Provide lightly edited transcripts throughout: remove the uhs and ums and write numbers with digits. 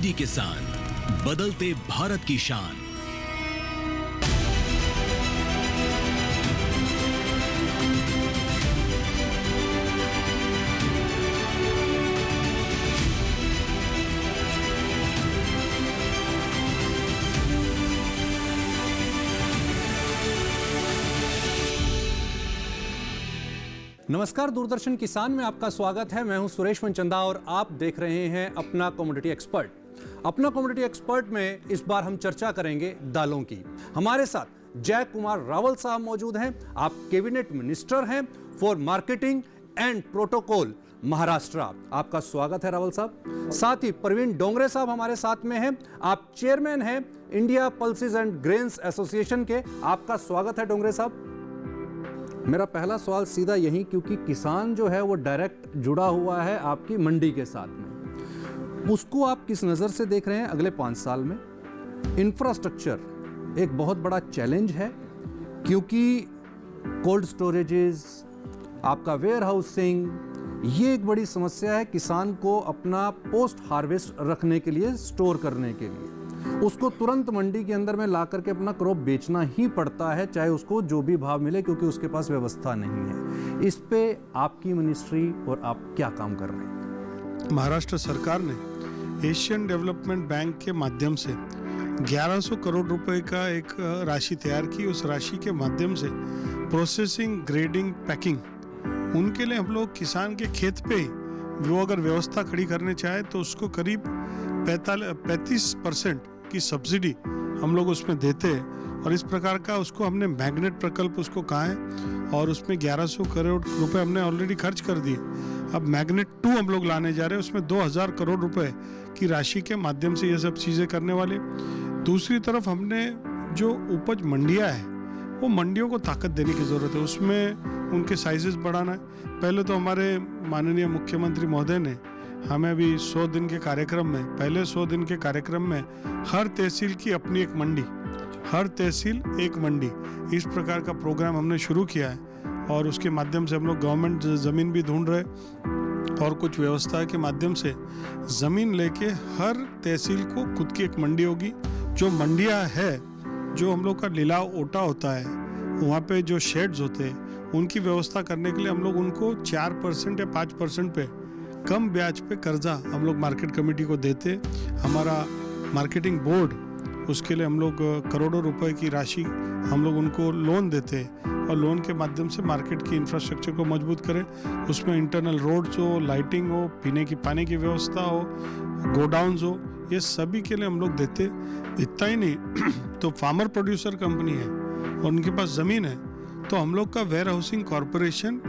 DD किसान, बदलते भारत की शान। नमस्कार, दूरदर्शन किसान में आपका स्वागत है। मैं हूं सुरेश मनचंदा और आप देख रहे हैं अपना कमोडिटी एक्सपर्ट। अपना कमोडिटी एक्सपर्ट में इस बार हम चर्चा करेंगे दालों की। हमारे साथ जय कुमार रावल साहब मौजूद हैं। आप कैबिनेट मिनिस्टर हैं for marketing and protocol Maharashtra. आपका स्वागत है रावल साहब। साथ ही प्रवीण डोंगरे साहब हमारे साथ में हैं। आप चेयरमैन हैं India pulses and grains association के। आपका स्वागत है डोंगरे साहब। मेरा पहला सवाल सीधा यही, क्योंकि किसान जो है वो डायरेक्ट जुड़ा हुआ है आपकी मंडी के साथ में, उसको आप किस नज़र से देख रहे हैं अगले 5 साल में? इंफ्रास्ट्रक्चर एक बहुत बड़ा चैलेंज है, क्योंकि कोल्ड स्टोरेजेस, आपका वेयर हाउसिंग, ये एक बड़ी समस्या है किसान को अपना पोस्ट हार्वेस्ट रखने के लिए, स्टोर करने के लिए। उसको तुरंत मंडी के अंदर में ला करके अपना क्रॉप बेचना ही पड़ता है, चाहे उसको जो भी भाव मिले, क्योंकि उसके पास व्यवस्था नहीं है। इस पे आपकी मिनिस्ट्री और आप क्या काम कर रहे हैं? महाराष्ट्र सरकार ने एशियन डेवलपमेंट बैंक के माध्यम से 1100 करोड़ रुपए का एक राशि तैयार की। उस राशि के माध्यम से प्रोसेसिंग, ग्रेडिंग, पैकिंग, उनके लिए हम लोग किसान के खेत पे ही वो अगर व्यवस्था खड़ी करने चाहे तो उसको करीब 35% की सब्सिडी हम लोग उसमें देते हैं। और इस प्रकार का उसको हमने मैग्नेट प्रकल्प उसको कहा है, और उसमें 1100 करोड़ रुपए हमने ऑलरेडी खर्च कर दिए। अब मैग्नेट 2 हम लोग लाने जा रहे हैं, उसमें 2000 करोड़ रुपए की राशि के माध्यम से ये सब चीज़ें करने वाले। दूसरी तरफ हमने जो उपज मंडियाँ है, वो मंडियों को ताकत देने की ज़रूरत है, उसमें उनके साइजेस बढ़ाना है। पहले तो हमारे माननीय मुख्यमंत्री महोदय ने हमें अभी 100 दिन के कार्यक्रम में, पहले 100 दिन के कार्यक्रम में हर तहसील की अपनी एक मंडी, हर तहसील एक मंडी, इस प्रकार का प्रोग्राम हमने शुरू किया है। और उसके माध्यम से हम लोग गवर्नमेंट ज़मीन भी ढूंढ रहे, और कुछ व्यवस्था के माध्यम से ज़मीन लेके हर तहसील को खुद की एक मंडी होगी। जो मंडियाँ है, जो हम लोग का लिलाव ओटा होता है, वहाँ पे जो शेड्स होते हैं, उनकी व्यवस्था करने के लिए हम लोग उनको 4% या 5% पे कम ब्याज पे कर्जा हम लोग मार्केट कमेटी को देते। हमारा मार्केटिंग बोर्ड, उसके लिए हम लोग करोड़ों रुपए की राशि हम लोग उनको लोन देते हैं, और लोन के माध्यम से मार्केट की इंफ्रास्ट्रक्चर को मजबूत करें। उसमें इंटरनल रोड्स हो, लाइटिंग हो, पीने की पानी की व्यवस्था हो, गोडाउन्स हो, ये सभी के लिए हम लोग देते। इतना ही नहीं तो फार्मर प्रोड्यूसर कंपनी है और उनके पास ज़मीन है, तो हम लोग का वेयर हाउसिंग कॉरपोरेशन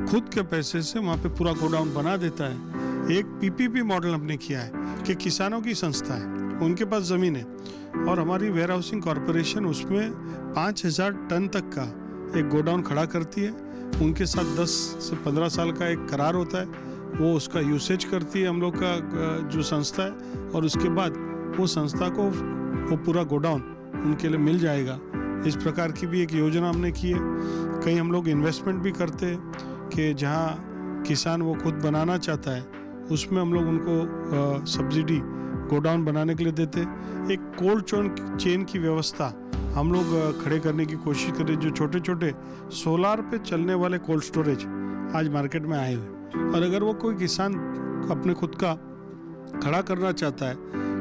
खुद के पैसे से वहाँ पे पूरा गोडाउन बना देता है। एक पीपीपी मॉडल हमने किया है कि किसानों की संस्था है, उनके पास ज़मीन है, और हमारी वेयर हाउसिंग कॉरपोरेशन उसमें 5000 टन तक का एक गोडाउन खड़ा करती है। उनके साथ 10 से 15 साल का एक करार होता है, वो उसका यूसेज करती है हम लोग का जो संस्था है, और उसके बाद वो संस्था को वो पूरा गोडाउन उनके लिए मिल जाएगा। इस प्रकार की भी एक योजना हमने की है। कहीं हम लोग इन्वेस्टमेंट भी करते हैं कि जहाँ किसान वो खुद बनाना चाहता है, उसमें हम लोग उनको सब्सिडी गोडाउन बनाने के लिए देते। एक कोल्ड चेन की व्यवस्था हम लोग खड़े करने की कोशिश करें, जो छोटे छोटे सोलार पे चलने वाले कोल्ड स्टोरेज आज मार्केट में आए हुए। और अगर वो कोई किसान अपने खुद का खड़ा करना चाहता है,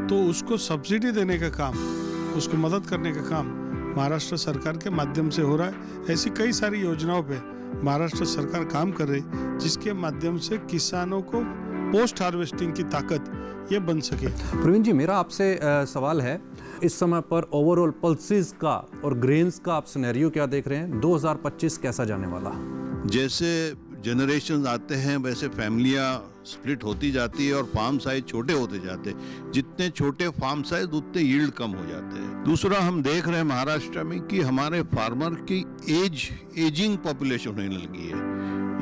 तो उसको सब्सिडी देने का काम, उसको मदद करने का काम महाराष्ट्र सरकार के माध्यम से हो रहा है। ऐसी कई सारी योजनाओं पे महाराष्ट्र सरकार काम कर रही, जिसके माध्यम से किसानों को पोस्ट हार्वेस्टिंग की ताकत ये बन सके। प्रवीण जी, मेरा आपसे सवाल है, इस समय पर ओवरऑल पल्सेस का और ग्रेन्स का आप सिनेरियो क्या देख रहे हैं? 2025 कैसा जाने वाला? जैसे जनरेशन आते हैं, वैसे फैमिलियाँ स्प्लिट होती जाती है और फार्म साइज छोटे होते जाते हैं। जितने छोटे फार्म साइज उतने यील्ड कम हो जाते हैं। दूसरा, हम देख रहे हैं महाराष्ट्र में कि हमारे फार्मर की एजिंग पॉपुलेशन होने लगी है,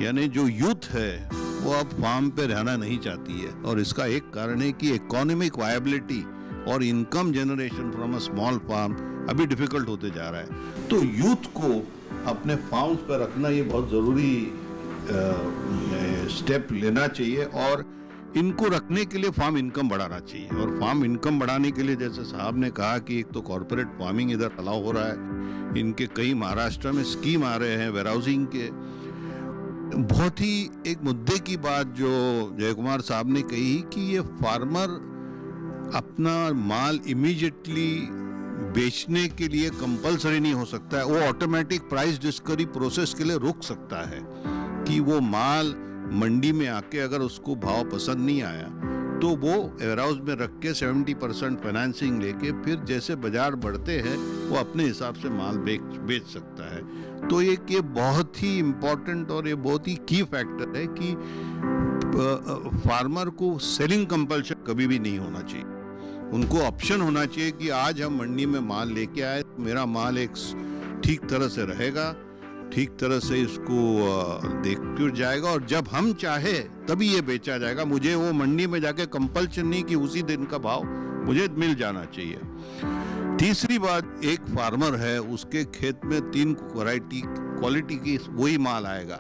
यानी जो यूथ है वो अब फार्म पे रहना नहीं चाहती है। और इसका एक कारण है कि इकोनॉमिक वायबिलिटी और income generation from a small farm अभी डिफिकल्ट होते जा रहा है। तो यूथ को अपने फार्म्स पर रखना ये बहुत ज़रूरी स्टेप लेना चाहिए। और इनको रखने के लिए फार्म इनकम बढ़ाना चाहिए। और फार्म इनकम बढ़ाने के लिए जैसे साहब ने कहा कि एक तो कॉर्पोरेट फार्मिंग इधर अलाउ हो रहा है, इनके कई महाराष्ट्र में स्कीम आ रहे हैं वेयरहाउसिंग के। बहुत ही एक मुद्दे की बात जो जयकुमार साहब ने कही कि ये फार्मर अपना माल इमीडिएटली बेचने के लिए कंपलसरी नहीं हो सकता है, वो ऑटोमेटिक प्राइस डिस्कवरी प्रोसेस के लिए रुक सकता है कि वो माल मंडी में आके अगर उसको भाव पसंद नहीं आया तो वो वेयरहाउस में रख के 70% फाइनेंसिंग लेके फिर जैसे बाजार बढ़ते हैं वो अपने हिसाब से माल बेच सकता है। तो एक ये बहुत ही इम्पोर्टेंट और ये बहुत ही की फैक्टर है कि फार्मर को सेलिंग कंपल्शन कभी भी नहीं होना चाहिए। उनको ऑप्शन होना चाहिए कि आज हम मंडी में माल लेके आए, मेरा माल एक ठीक तरह से रहेगा, ठीक तरह से इसको देख जाएगा और जब हम चाहे तभी ये बेचा जाएगा। मुझे वो मंडी में जाके कंपल्शन नहीं कि उसी दिन का भाव मुझे मिल जाना चाहिए। तीसरी बात, एक फार्मर है, उसके खेत में 3 वैरायटी क्वालिटी की वही माल आएगा।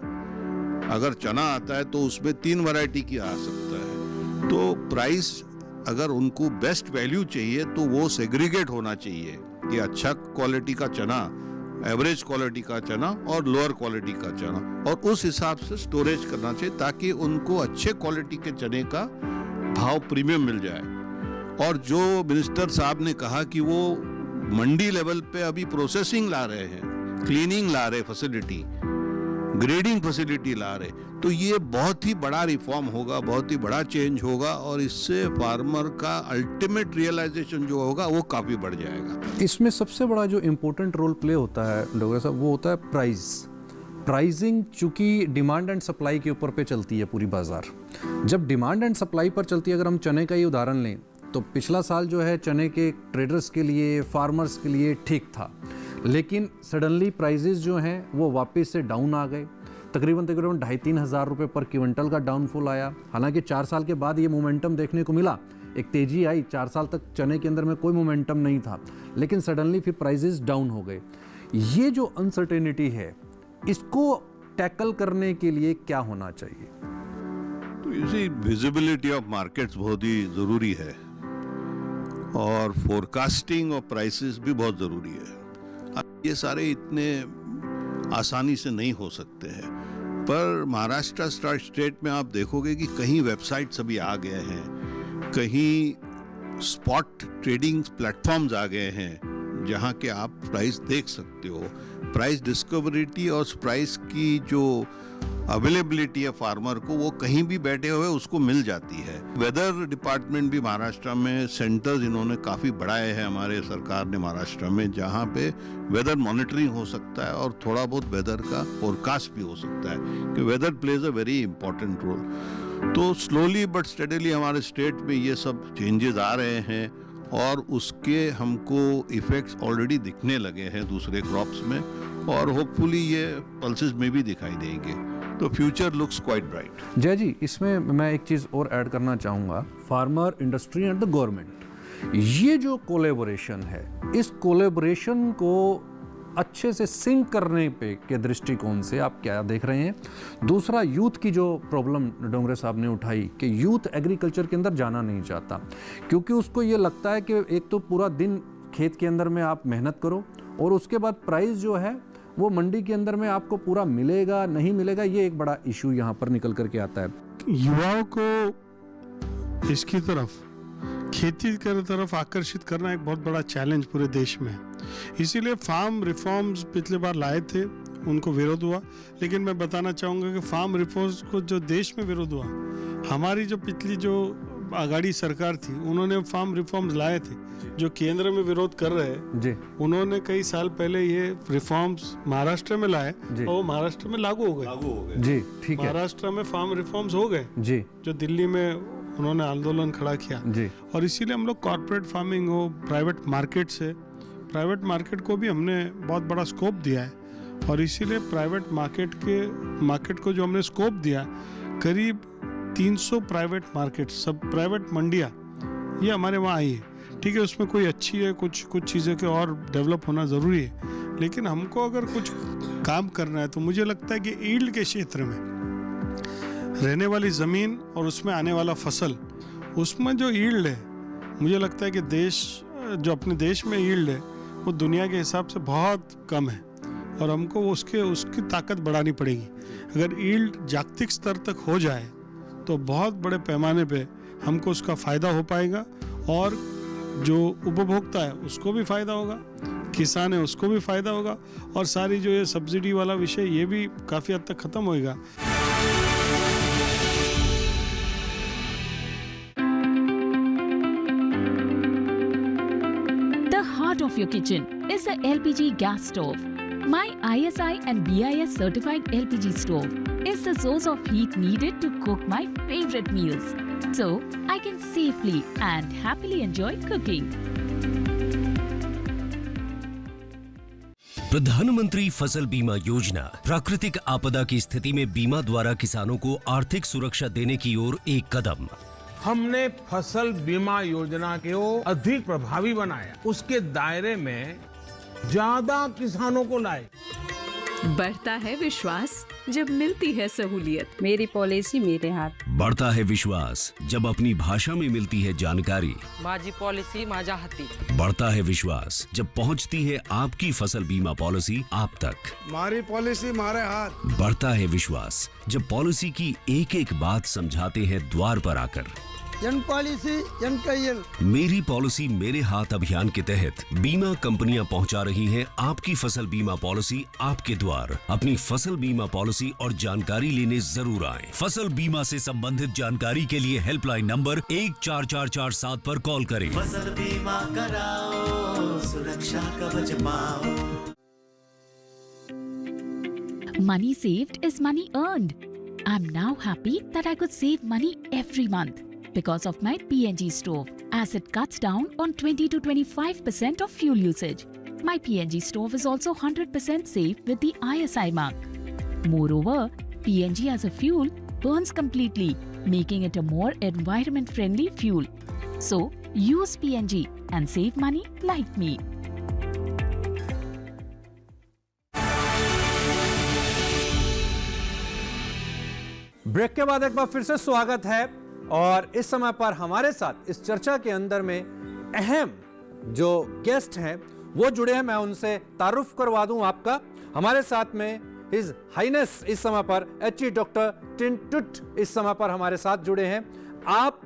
अगर चना आता है तो उसमें 3 वैरायटी की आ सकता है। तो प्राइस अगर उनको बेस्ट वैल्यू चाहिए तो वो सेग्रीगेट होना चाहिए कि अच्छा क्वालिटी का चना, एवरेज क्वालिटी का चना और लोअर क्वालिटी का चना, और उस हिसाब से स्टोरेज करना चाहिए ताकि उनको अच्छे क्वालिटी के चने का भाव प्रीमियम मिल जाए। और जो मिनिस्टर साहब ने कहा कि वो मंडी लेवल पे अभी प्रोसेसिंग ला रहे हैं, क्लीनिंग ला रहे फैसिलिटी, ग्रेडिंग फैसिलिटी ला रहे, तो ये बहुत ही बड़ा रिफॉर्म होगा, बहुत ही बड़ा चेंज होगा और इससे फार्मर का अल्टीमेट रियलाइजेशन जो होगा वो काफी बढ़ जाएगा। इसमें सबसे बड़ा जो इम्पोर्टेंट रोल प्ले होता है डोगरा साहब, वो होता है प्राइसिंग। चूंकि डिमांड एंड सप्लाई के ऊपर पे चलती है पूरी बाजार। जब डिमांड एंड सप्लाई पर चलती है, अगर हम चने का ही उदाहरण लें तो पिछला साल जो है चने के ट्रेडर्स के लिए, फार्मर्स के लिए ठीक था, लेकिन सडनली प्राइजेस जो हैं वो वापस से डाउन आ गए। तकरीबन 2,500-3 हज़ार रुपये पर क्विंटल का डाउनफॉल आया। हालांकि 4 साल के बाद ये मोमेंटम देखने को मिला, एक तेज़ी आई। 4 साल तक चने के अंदर में कोई मोमेंटम नहीं था, लेकिन सडनली फिर प्राइजेस डाउन हो गए। ये जो अनसर्टेनिटी है, इसको टैकल करने के लिए क्या होना चाहिए? तो इसी विजिबिलिटी ऑफ मार्केट्स बहुत ही ज़रूरी है और फोरकास्टिंग ऑफ प्राइसेस भी बहुत ज़रूरी है। अब ये सारे इतने आसानी से नहीं हो सकते हैं, पर महाराष्ट्र स्टेट में आप देखोगे कि कहीं वेबसाइट्स अभी आ गए हैं, कहीं स्पॉट ट्रेडिंग प्लेटफॉर्म्स आ गए हैं जहां के आप प्राइस देख सकते हो। प्राइस डिस्कवरिटी और प्राइस की जो अवेलेबिलिटी है फार्मर को, वो कहीं भी बैठे हुए उसको मिल जाती है। वेदर डिपार्टमेंट भी महाराष्ट्र में सेंटर्स इन्होंने काफ़ी बढ़ाए हैं हमारे सरकार ने महाराष्ट्र में, जहाँ पे वेदर मॉनिटरिंग हो सकता है और थोड़ा बहुत वेदर का फोरकास्ट भी हो सकता है कि weather plays a very important role. तो स्लोली बट स्टेडीली हमारे स्टेट में ये सब चेंजेस आ रहे हैं और उसके हमको इफेक्ट्स ऑलरेडी दिखने लगे हैं दूसरे क्रॉप्स में और होपफुली ये पल्सेस में भी दिखाई देंगे। तो फ्यूचर लुक्स क्वाइट ब्राइट। जय जी, इसमें मैं एक चीज़ और ऐड करना चाहूँगा, farmer, industry and the government, ये जो कोलैबोरेशन है, इस कोलैबोरेशन को अच्छे से सिंक करने पे के दृष्टिकोण से आप क्या देख रहे हैं? दूसरा, यूथ की जो प्रॉब्लम डोंगरे साहब ने उठाई कि यूथ एग्रीकल्चर के अंदर जाना नहीं चाहता, क्योंकि उसको ये लगता है कि एक तो पूरा दिन खेत के अंदर में आप मेहनत करो और उसके बाद प्राइस जो है वो मंडी के अंदर में आपको पूरा मिलेगा नहीं मिलेगा, ये एक बड़ा इशू यहाँ पर निकल करके आता है। युवाओं को इसकी तरफ, खेती की तरफ आकर्षित करना एक बहुत बड़ा चैलेंज पूरे देश में। इसीलिए फार्म रिफॉर्म्स पिछले बार लाए थे, उनको विरोध हुआ, लेकिन मैं बताना चाहूँगा कि फार्म रिफॉर्म्स को जो देश में विरोध हुआ, हमारी जो पिछली जो आगाड़ी सरकार थी उन्होंने फार्म रिफॉर्म्स लाए थे। जो केंद्र में विरोध कर रहे हैं जी, उन्होंने कई साल पहले ये रिफॉर्म्स महाराष्ट्र में लाए और वो महाराष्ट्र में लागू हो गए जी, ठीक है। महाराष्ट्र में फार्म रिफॉर्म्स हो गए जी, जो दिल्ली में उन्होंने आंदोलन खड़ा किया जी। और इसीलिए हम लोग कॉर्पोरेट फार्मिंग हो, प्राइवेट मार्केट से, प्राइवेट मार्केट को भी हमने बहुत बड़ा स्कोप दिया है और इसीलिए प्राइवेट मार्केट को जो हमने स्कोप दिया, करीब 300 प्राइवेट मार्केट, सब प्राइवेट मंडियाँ ये हमारे वहाँ आई है। ठीक है, उसमें कोई अच्छी है, कुछ चीज़ें के और डेवलप होना ज़रूरी है, लेकिन हमको अगर कुछ काम करना है तो मुझे लगता है कि ईल्ड के क्षेत्र में रहने वाली ज़मीन और उसमें आने वाला फसल, उसमें जो यील्ड है, मुझे लगता है कि जो अपने देश में यील्ड है वो दुनिया के हिसाब से बहुत कम है और हमको उसकी ताकत बढ़ानी पड़ेगी। अगर यील्ड जागतिक स्तर तक हो जाए तो बहुत बड़े पैमाने पे हमको उसका फ़ायदा हो पाएगा और जो उपभोक्ता है उसको भी फ़ायदा होगा, किसान है उसको भी फ़ायदा होगा और सारी जो ये सब्सिडी वाला विषय ये भी काफ़ी हद तक ख़त्म होएगा। The heart of your kitchen is the LPG gas stove. My ISI and BIS certified LPG stove is the source of heat needed to cook my favorite meals. So I can safely and happily enjoy cooking. प्रधानमंत्री फसल बीमा योजना प्राकृतिक आपदा की स्थिति में बीमा द्वारा किसानों को आर्थिक सुरक्षा देने की ओर एक कदम। हमने फसल बीमा योजना को अधिक प्रभावी बनाया, उसके दायरे में ज्यादा किसानों को लाए। बढ़ता है विश्वास जब मिलती है सहूलियत। मेरी पॉलिसी मेरे हाथ। बढ़ता है विश्वास जब अपनी भाषा में मिलती है जानकारी। माझी पॉलिसी माझ्या हाती। बढ़ता है विश्वास जब पहुंचती है आपकी फसल बीमा पॉलिसी आप तक। मारी पॉलिसी मारे हाथ। बढ़ता है विश्वास जब पॉलिसी की एक एक बात समझाते हैं द्वार पर आकर। जन पॉलिसी जन कैयल। मेरी पॉलिसी मेरे हाथ अभियान के तहत बीमा कंपनियां पहुंचा रही हैं आपकी फसल बीमा पॉलिसी आपके द्वार। अपनी फसल बीमा पॉलिसी और जानकारी लेने जरूर आएं। फसल बीमा से संबंधित जानकारी के लिए हेल्पलाइन नंबर 14447 पर कॉल करें। फसल बीमा कराओ, सुरक्षा कवच पाओ। Money saved is money earned. I'm now happy that I could save money every month because of my PNG stove, as it cuts down on 20 to 25% of fuel usage. My PNG stove is also 100% safe with the ISI mark. Moreover, PNG as a fuel burns completely, making it a more environment-friendly fuel. So, use PNG and save money like me. Break के बाद एक बार फिर से स्वागत है और इस समय पर हमारे साथ इस चर्चा के अंदर में अहम जो गेस्ट हैं वो जुड़े हैं। मैं उनसे तारुफ करवा दूं आपका। हमारे साथ में हिज हाइनेस इस समय पर एच.ई. डॉक्टर टिन टुट इस समय पर हमारे साथ जुड़े हैं। आप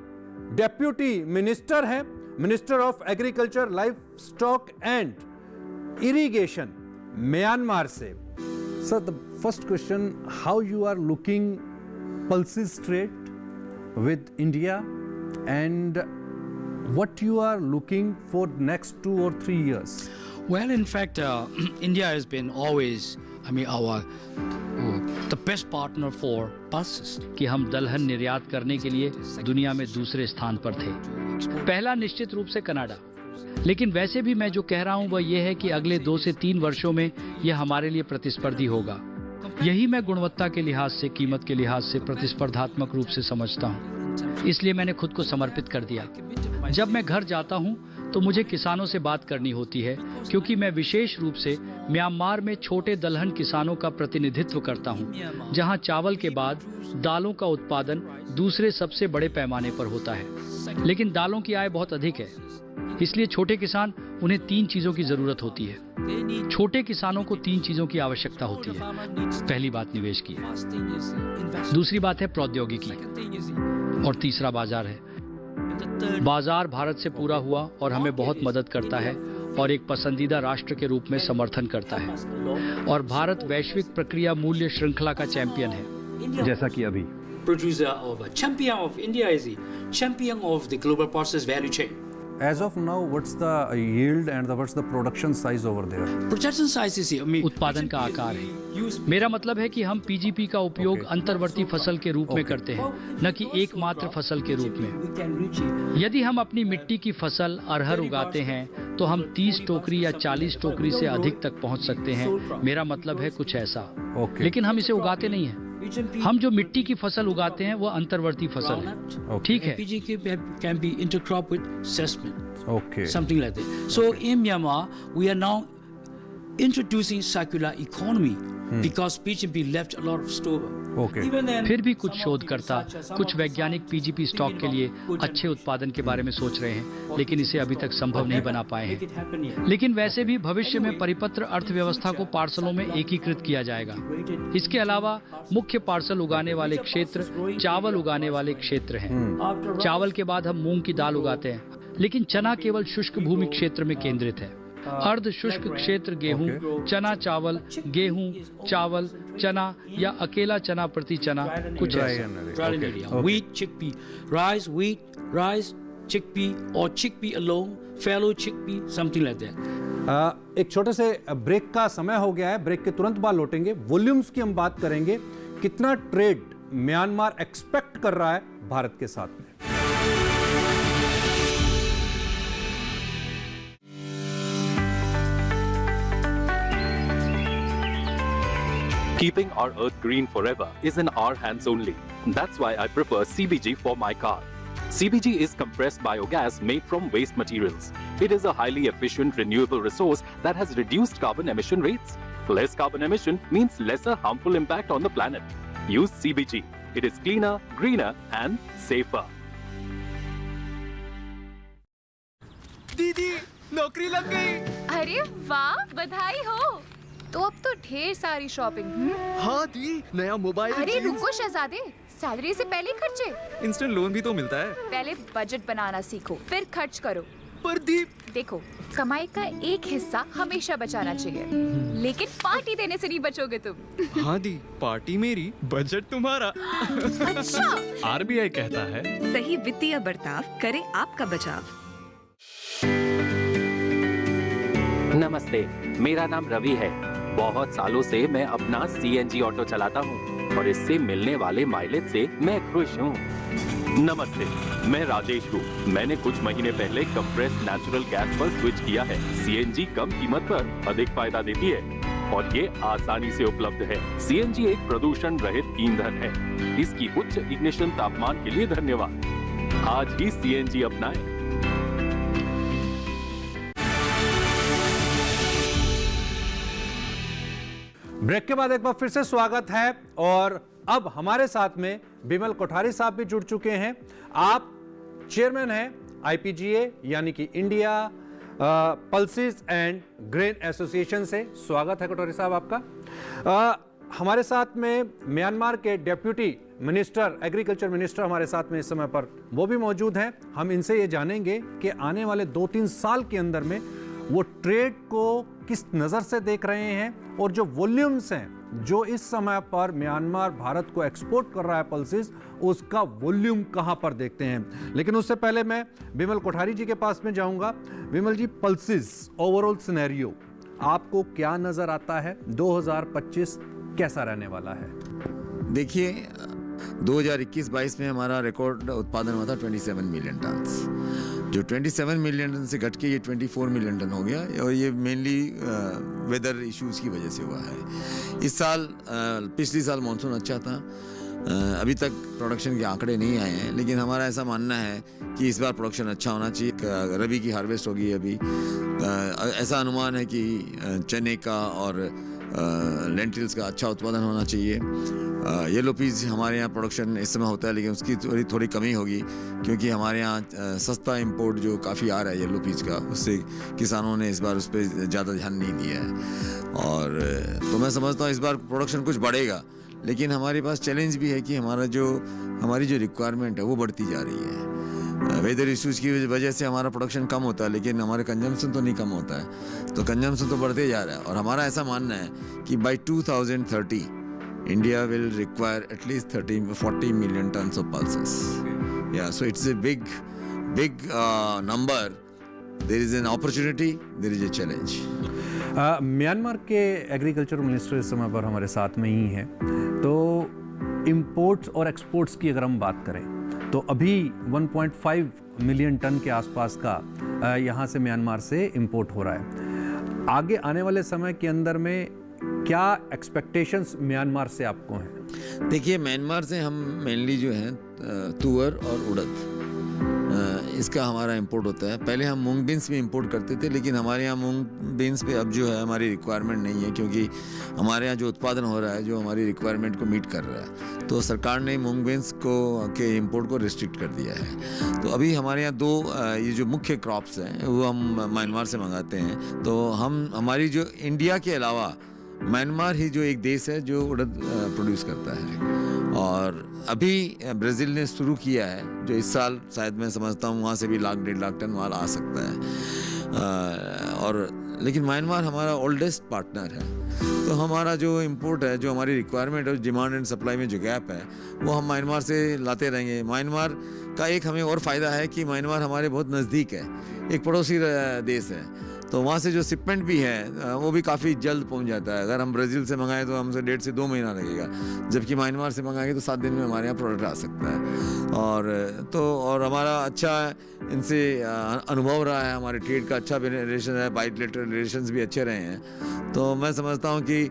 डेप्यूटी मिनिस्टर हैं, minister of agriculture, livestock and irrigation, Myanmar से। Sir, the first question, how you are looking pulses trade with India and what you are looking for next 2 or 3 years? Well, in fact, India has been always, the best partner for pulses. कि हम दलहन निर्यात करने के लिए दुनिया में दूसरे स्थान पर थे। पहला निश्चित रूप से कनाडा, लेकिन वैसे भी मैं जो कह रहा हूँ वह यह है कि अगले 2 से 3 वर्षों में यह हमारे लिए प्रतिस्पर्धी होगा। यही मैं गुणवत्ता के लिहाज से, कीमत के लिहाज से प्रतिस्पर्धात्मक रूप से समझता हूँ। इसलिए मैंने खुद को समर्पित कर दिया। जब मैं घर जाता हूँ तो मुझे किसानों से बात करनी होती है, क्योंकि मैं विशेष रूप से म्यांमार में छोटे दलहन किसानों का प्रतिनिधित्व करता हूँ, जहाँ चावल के बाद दालों का उत्पादन दूसरे सबसे बड़े पैमाने पर होता है। लेकिन दालों की आय बहुत अधिक है, इसलिए छोटे किसान, उन्हें 3 चीजों की जरूरत होती है। छोटे किसानों को 3 चीजों की आवश्यकता होती है। पहली बात निवेश की, दूसरी बात है प्रौद्योगिकी और तीसरा बाजार है। बाजार भारत से पूरा हुआ और हमें बहुत मदद करता है और एक पसंदीदा राष्ट्र के रूप में समर्थन करता है। और भारत वैश्विक प्रक्रिया मूल्य श्रृंखला का चैंपियन है, जैसा कि अभी producer of a champion of India is the champion of the global process value chain. As of now, what's the yield and what's the production size over there? Production size is उत्पादन का आकार है। मेरा मतलब है कि हम PGP का उपयोग अंतर्वर्ती फसल के रूप में करते हैं, न कि एकमात्र फसल के रूप में। यदि हम अपनी मिट्टी की फसल अरहर उगाते हैं तो हम 30 टोकरी या 40 टोकरी से अधिक तक पहुंच सकते हैं। मेरा मतलब है कुछ ऐसा। लेकिन हम इसे उगाते नहीं हैं। हम जो मिट्टी की फसल उगाते हैं वो अंतर्वर्ती फसल है। ठीक है। PG can be intercrop with sesame. Okay. Something like that. So in Myanmar, we are now introducing circular economy because PGP left a lot of store. Okay. Even then, फिर भी कुछ some of शोधकर्ता, the researchers, some कुछ of the वैज्ञानिक PGP stock के लिए अच्छे उत्पादन के बारे में सोच रहे हैं, लेकिन इसे अभी तक संभव नहीं बना पाए make हैं। it happen here. लेकिन वैसे भी भविष्य में परिपत्र अर्थव्यवस्था को पार्सलों में एकीकृत किया जाएगा। इसके अलावा मुख्य पार्सल उगाने वाले क्षेत्र चावल उगाने वाले क्षेत्र हैं। चावल के बाद हम मूंग की दाल उगाते हैं, लेकिन चना केवल शुष्क भूमि क्षेत्र में केंद्रित है। अर्ध शुष्क क्षेत्र गेहूं, चना चावल, गेहूं, चावल, चना या अकेला चना प्रति चना कुछ ऐसा। Dry area. Wheat, chickpea, rice, chickpea, or chickpea alone, fallow chickpea, something like that. एक छोटे से ब्रेक का समय हो गया है। ब्रेक के तुरंत बाद लौटेंगे। वॉल्यूम्स की हम बात करेंगे, कितना ट्रेड म्यांमार एक्सपेक्ट कर रहा है भारत के साथ में। Keeping our earth green forever is in our hands only. That's why I prefer CBG for my car. CBG is compressed biogas made from waste materials. It is a highly efficient renewable resource that has reduced carbon emission rates. Less carbon emission means lesser harmful impact on the planet. Use CBG. It is cleaner, greener and safer. दीदी नौकरी लग गई। अरे वाह, बधाई हो। तो अब तो ढेर सारी शॉपिंग। हाँ दी, नया मोबाइल। अरे रुको शहजादे, सैलरी से पहले खर्चे। इंस्टेंट लोन भी तो मिलता है। पहले बजट बनाना सीखो, फिर खर्च करो। पर दी, देखो, कमाई का एक हिस्सा हमेशा बचाना चाहिए, लेकिन पार्टी देने से नहीं बचोगे तुम। हाँ दी, पार्टी मेरी, बजट तुम्हारा। अच्छा। RBI कहता है, सही वित्तीय बर्ताव करे आपका बचाव। नमस्ते, मेरा नाम रवि है। बहुत सालों से मैं अपना CNG ऑटो चलाता हूँ और इससे मिलने वाले माइलेज से मैं खुश हूँ। नमस्ते, मैं राजेश हूँ। मैंने कुछ महीने पहले कंप्रेस्ड नेचुरल गैस पर स्विच किया है। CNG कम कीमत पर अधिक फायदा देती है और ये आसानी से उपलब्ध है। CNG एक प्रदूषण रहित ईंधन है। इसकी उच्च इग्निशन तापमान के लिए धन्यवाद। आज ही CNG अपनाएं। ब्रेक के बाद एक बार फिर से स्वागत है और अब हमारे साथ में बिमल कोठारी साहब भी जुड़ चुके हैं। आप चेयरमैन हैं IPGA यानी कि India pulses and grain association से। स्वागत है कोठारी साहब आपका। हमारे साथ में म्यांमार के डेप्यूटी मिनिस्टर एग्रीकल्चर मिनिस्टर हमारे साथ में इस समय पर वो भी मौजूद हैं। हम इनसे ये जानेंगे कि आने वाले 2-3 साल के अंदर में वो ट्रेड को किस नज़र से देख रहे हैं और जो वॉल्यूम्स हैं जो इस समय पर म्यांमार भारत को एक्सपोर्ट कर रहा है पल्सेस, उसका वॉल्यूम कहां पर देखते हैं। लेकिन उससे पहले मैं बिमल कोठारी जी के पास में जाऊंगा। बिमल जी, पल्सेस ओवरऑल सिनेरियो आपको क्या नजर आता है? 2025 कैसा रहने वाला है? देखिए, 2021-22 में हमारा रिकॉर्ड उत्पादन हुआ था 27 मिलियन टन, जो 27 मिलियन टन से घट के ये 24 मिलियन टन हो गया और ये मेनली वेदर इश्यूज की वजह से हुआ है। इस साल पिछली साल मानसून अच्छा था। अभी तक प्रोडक्शन के आंकड़े नहीं आए हैं, लेकिन हमारा ऐसा मानना है कि इस बार प्रोडक्शन अच्छा होना चाहिए। रबी की हार्वेस्ट होगी अभी। ऐसा अनुमान है कि चने का और लेंटिल्स का अच्छा उत्पादन होना चाहिए। येलो पीज हमारे यहाँ प्रोडक्शन इस समय होता है, लेकिन उसकी थोड़ी कमी होगी क्योंकि हमारे यहाँ सस्ता इंपोर्ट जो काफ़ी आ रहा है येलो पीज का, उससे किसानों ने इस बार उस पर ज़्यादा ध्यान नहीं दिया है। और तो मैं समझता हूँ इस बार प्रोडक्शन कुछ बढ़ेगा, लेकिन हमारे पास चैलेंज भी है कि हमारी जो रिक्वायरमेंट है वो बढ़ती जा रही है। वेदर इश्यूज की वजह से हमारा प्रोडक्शन कम होता है, लेकिन हमारे कंजम्पशन तो नहीं कम होता है। तो कंजम्पशन तो बढ़ते जा रहा है और हमारा ऐसा मानना है कि bye 2030 India will require at least 40 million tons of pulses. Yeah, so it's a big number. There is an opportunity, there is a challenge. Myanmar के एग्रीकल्चर मिनिस्टर इस समय पर हमारे साथ में ही हैं। तो इंपोर्ट्स और एक्सपोर्ट्स की अगर हम बात करें तो अभी 1.5 मिलियन टन के आसपास का यहाँ से म्यांमार से इंपोर्ट हो रहा है। आगे आने वाले समय के अंदर में क्या एक्सपेक्टेशंस म्यांमार से आपको हैं? देखिए, म्यांमार से हम मेनली जो है तुअर और उड़द इसका हमारा इंपोर्ट होता है। पहले हम मूंग बीन्स भी इंपोर्ट करते थे, लेकिन हमारे यहाँ मूंग बीन्स पे अब जो है हमारी रिक्वायरमेंट नहीं है, क्योंकि हमारे यहाँ जो उत्पादन हो रहा है जो हमारी रिक्वायरमेंट को मीट कर रहा है, तो सरकार ने मूंग बीन्स के इंपोर्ट को रिस्ट्रिक्ट कर दिया है। तो अभी हमारे यहाँ दो ये जो मुख्य क्रॉप्स हैं वो हम म्यांमार से मंगाते हैं। तो हमारी जो इंडिया के अलावा म्यांमार ही जो एक देश है जो उड़द प्रोड्यूस करता है। और अभी ब्राज़ील ने शुरू किया है, जो इस साल शायद मैं समझता हूँ वहाँ से भी 1.5 लाख टन माल आ सकता है। और लेकिन म्यांमार हमारा ओल्डेस्ट पार्टनर है, तो हमारा जो इंपोर्ट है, जो हमारी रिक्वायरमेंट है, डिमांड एंड सप्लाई में जो गैप है वो हम म्यांमार से लाते रहेंगे। म्यांमार का एक हमें और फ़ायदा है कि म्यांमार हमारे बहुत नज़दीक है, एक पड़ोसी देश है, तो वहाँ से जो शिपमेंट भी है वो भी काफ़ी जल्द पहुँच जाता है। अगर हम ब्राज़ील से मंगाएं तो हमसे 1.5 से 2 महीना लगेगा, जबकि म्यांमार से मंगाएंगे तो 7 दिन में हमारे यहाँ प्रोडक्ट आ सकता है। और हमारा अच्छा इनसे अनुभव रहा है, हमारे ट्रेड का अच्छा रिलेशन है, बाइलेटरल रिलेशंस भी अच्छे रहे हैं। तो मैं समझता हूँ कि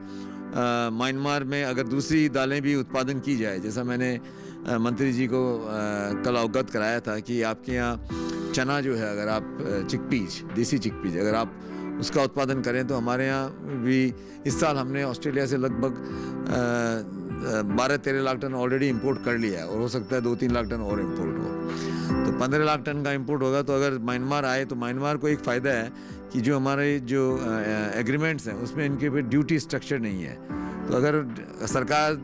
म्यांमार में अगर दूसरी दालें भी उत्पादन की जाए, जैसा मैंने मंत्री जी को कल अवगत कराया था कि आपके यहाँ चना जो है, अगर आप चिकपीज, देसी चिकपीज अगर आप उसका उत्पादन करें तो हमारे यहाँ भी इस साल हमने ऑस्ट्रेलिया से लगभग 12-13 लाख टन ऑलरेडी इंपोर्ट कर लिया है, और हो सकता है 2-3 लाख टन और इंपोर्ट हो, तो 15 लाख टन का इंपोर्ट होगा। तो अगर म्यांमार आए तो म्यांमार को एक फ़ायदा है कि जो हमारे जो एग्रीमेंट्स हैं उसमें इनके पे ड्यूटी स्ट्रक्चर नहीं है, तो अगर सरकार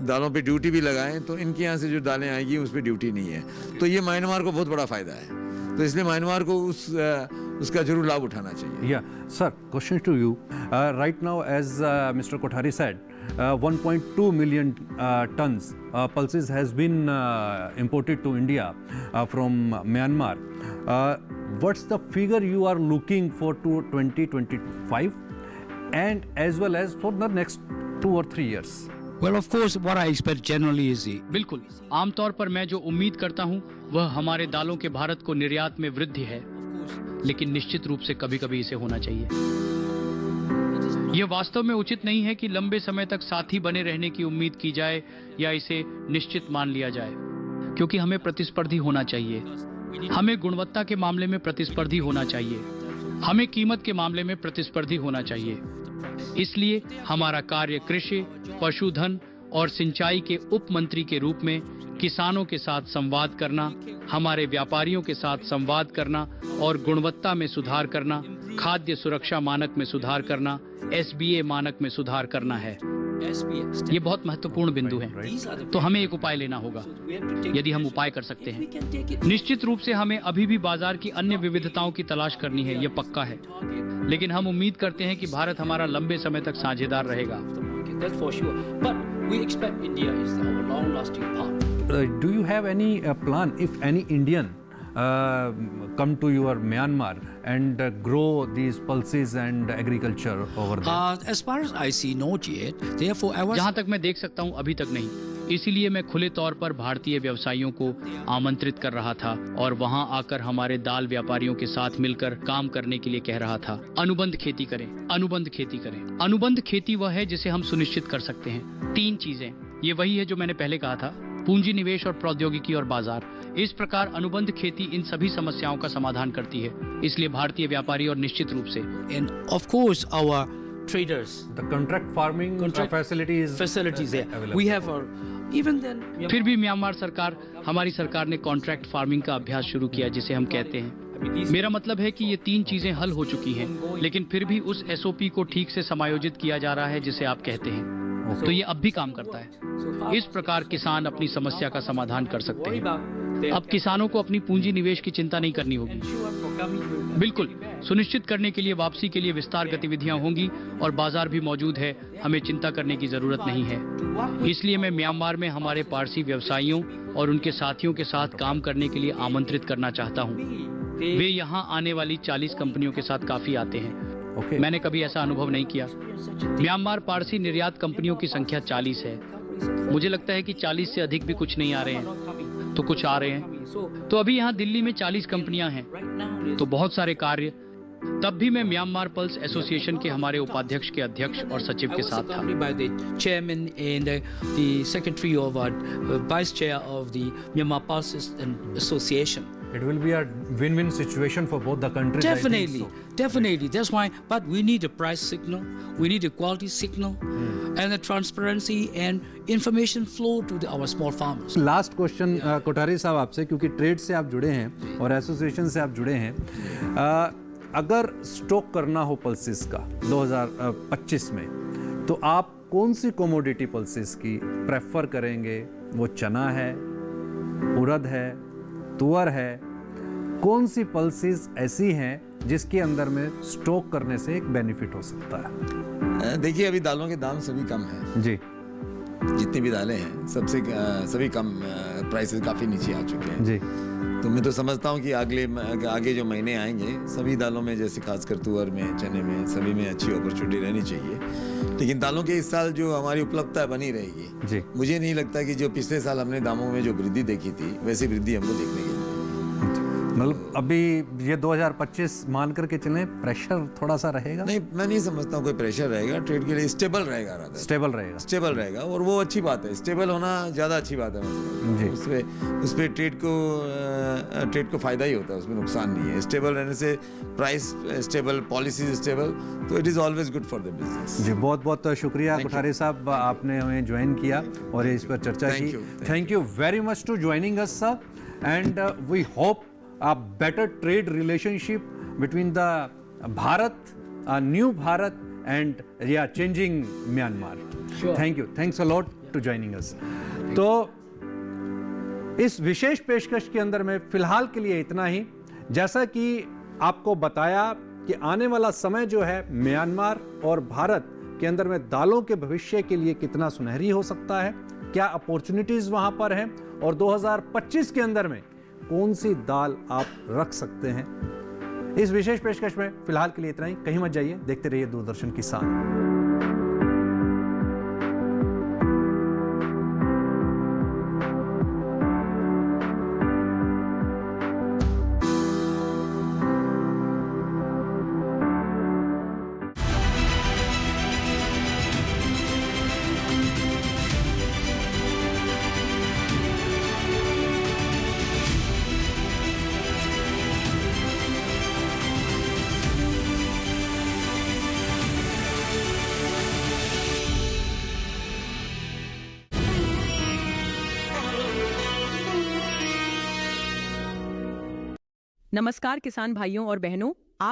दालों पे ड्यूटी भी लगाएं तो इनके यहाँ से जो दालें आएगी उस पर ड्यूटी नहीं है, तो ये म्यांमार को बहुत बड़ा फ़ायदा है। तो इसलिए म्यांमार को उसका जरूर लाभ उठाना चाहिए। Yeah, sir, question to you. Right now, as Mr. Kothari said, 1.2 million tons pulses has been imported to India from Myanmar. What's the figure you are looking for to 2025 and as well as for the next 2 or 3 years? Well, of course, what I expect generally is बिल्कुल, आमतौर पर मैं जो उम्मीद करता हूँ वह हमारे दालों के भारत को निर्यात में वृद्धि है, लेकिन निश्चित रूप से कभी-कभी इसे होना चाहिए। यह वास्तव में उचित नहीं है कि लंबे समय तक साथी बने रहने की उम्मीद की जाए या इसे निश्चित मान लिया जाए, क्योंकि हमें प्रतिस्पर्धी होना चाहिए। हमें गुणवत्ता के मामले में प्रतिस्पर्धी होना चाहिए, हमें कीमत के मामले में प्रतिस्पर्धी होना चाहिए। इसलिए हमारा कार्य कृषि, पशुधन और सिंचाई के उप मंत्री के रूप में किसानों के साथ संवाद करना, हमारे व्यापारियों के साथ संवाद करना और गुणवत्ता में सुधार करना, खाद्य सुरक्षा मानक में सुधार करना, SBA मानक में सुधार करना है। ये बहुत महत्वपूर्ण बिंदु हैं। तो हमें एक उपाय लेना होगा, यदि हम उपाय कर सकते हैं। निश्चित रूप से हमें अभी भी बाजार की अन्य विविधताओं की तलाश करनी है, ये पक्का है, लेकिन हम उम्मीद करते हैं कि भारत हमारा लंबे समय तक साझेदार रहेगा। Do you have any plan if any Indian come to your Myanmar and grow these pulses and agriculture over there? As far as I see, not yet. Therefore, I was. जहाँ तक मैं देख सकता हूँ अभी तक नहीं, इसीलिए मैं खुले तौर पर भारतीय व्यवसायियों को आमंत्रित कर रहा था और वहाँ आकर हमारे दाल व्यापारियों के साथ मिलकर काम करने के लिए कह रहा था। अनुबंध खेती करें, अनुबंध खेती करें। अनुबंध खेती वह है जिसे हम सुनिश्चित कर सकते हैं। 3 चीजें, ये वही है जो मैंने पहले कहा था, पूंजी निवेश और प्रौद्योगिकी और बाजार। इस प्रकार अनुबंध खेती इन सभी समस्याओं का समाधान करती है, इसलिए भारतीय व्यापारी और निश्चित रूप से And of course, our traders. The contract farming facilities there. available. We have our. Even then. फिर भी म्यांमार सरकार, हमारी सरकार ने कॉन्ट्रैक्ट फार्मिंग का अभ्यास शुरू किया, जिसे हम कहते हैं। मेरा मतलब है कि ये 3 चीजें हल हो चुकी हैं, लेकिन फिर भी उस SOP को ठीक से समायोजित किया जा रहा है जिसे आप कहते हैं। तो ये अब भी काम करता है। इस प्रकार किसान अपनी समस्या का समाधान कर सकते हैं। अब किसानों को अपनी पूंजी निवेश की चिंता नहीं करनी होगी। बिल्कुल, सुनिश्चित करने के लिए वापसी के लिए विस्तार गतिविधियां होंगी और बाजार भी मौजूद है, हमें चिंता करने की जरूरत नहीं है। इसलिए मैं म्यांमार में हमारे पारसी व्यवसायियों और उनके साथियों के साथ काम करने के लिए आमंत्रित करना चाहता हूँ। वे यहाँ आने वाली 40 कंपनियों के साथ काफी आते हैं। मैंने कभी ऐसा अनुभव नहीं किया। म्यांमार पारसी निर्यात कंपनियों की संख्या 40 है। मुझे लगता है कि 40 से अधिक भी कुछ नहीं आ रहे हैं, तो कुछ आ रहे हैं। तो अभी यहाँ दिल्ली में 40 कंपनियां हैं, तो बहुत सारे कार्य। तब भी मैं म्यांमार पल्स एसोसिएशन के हमारे उपाध्यक्ष के अध्यक्ष और सचिव के साथ था। Chairman and the secretary of vice chair of the Myanmar Pulses Association. It will be a win-win situation for both the countries. I think Definitely, so. definitely. That's why. But we need a price signal. We need a quality signal, and the transparency and information flow to our small farmers. Last question Kothari साहब आपसे, क्योंकि trade से आप जुड़े हैं और association से आप जुड़े हैं, अगर स्टॉक करना हो पल्सेस का 2025 में, तो आप कौन सी कमोडिटी पल्सेस की प्रेफर करेंगे? वो चना है, उड़द है, तुअर है, कौन सी पल्सेस ऐसी हैं जिसके अंदर में स्टॉक करने से एक बेनिफिट हो सकता है? देखिए, अभी दालों के दाम सभी कम हैं जी, जितनी भी दालें हैं सभी कम, प्राइसेस काफ़ी नीचे आ चुके हैं जी। तो मैं तो समझता हूँ कि आगे जो महीने आएंगे सभी दालों में, जैसे खासकर तुअर में, चने में, सभी में अच्छी अपॉर्चुनिटी रहनी चाहिए। लेकिन दालों के इस साल जो हमारी उपलब्धता बनी रहेगी जी। मुझे नहीं लगता कि जो पिछले साल हमने दामों में जो वृद्धि देखी थी वैसी वृद्धि हमको देखने की। मतलब अभी ये 2025 मान करके चलें, प्रेशर थोड़ा सा रहेगा? नहीं, मैं नहीं समझता हूँ कोई प्रेशर रहेगा। ट्रेड के लिए स्टेबल रहेगा, स्टेबल रहेगा, स्टेबल रहेगा, और वो अच्छी बात है। स्टेबल होना ज़्यादा अच्छी बात है। जी। उस पर ट्रेड को फायदा ही होता है, उसमें नुकसान नहीं है। स्टेबल रहने से, प्राइस स्टेबल, पॉलिसीज स्टेबल, तो it is always good for the business. जी, बहुत बहुत शुक्रिया कोठारी साहब, आपने हमें ज्वाइन किया और इस पर चर्चा की। Thank you very much to joining us sir, and we hope a better trade relationship between the Bharat, new Bharat, and changing Myanmar. Sure. Thank you. Thanks a lot to joining us. तो इस विशेष पेशकश के अंदर में फिलहाल के लिए इतना ही। जैसा कि आपको बताया कि आने वाला समय जो है म्यांमार और भारत के अंदर में दालों के भविष्य के लिए कितना सुनहरी हो सकता है, क्या अपॉर्चुनिटीज वहां पर हैं, और 2025 के अंदर में कौन सी दाल आप रख सकते हैं। इस विशेष पेशकश में फिलहाल के लिए इतना ही। कहीं मत जाइए, देखते रहिए दूरदर्शन किसान। नमस्कार किसान भाइयों और बहनों,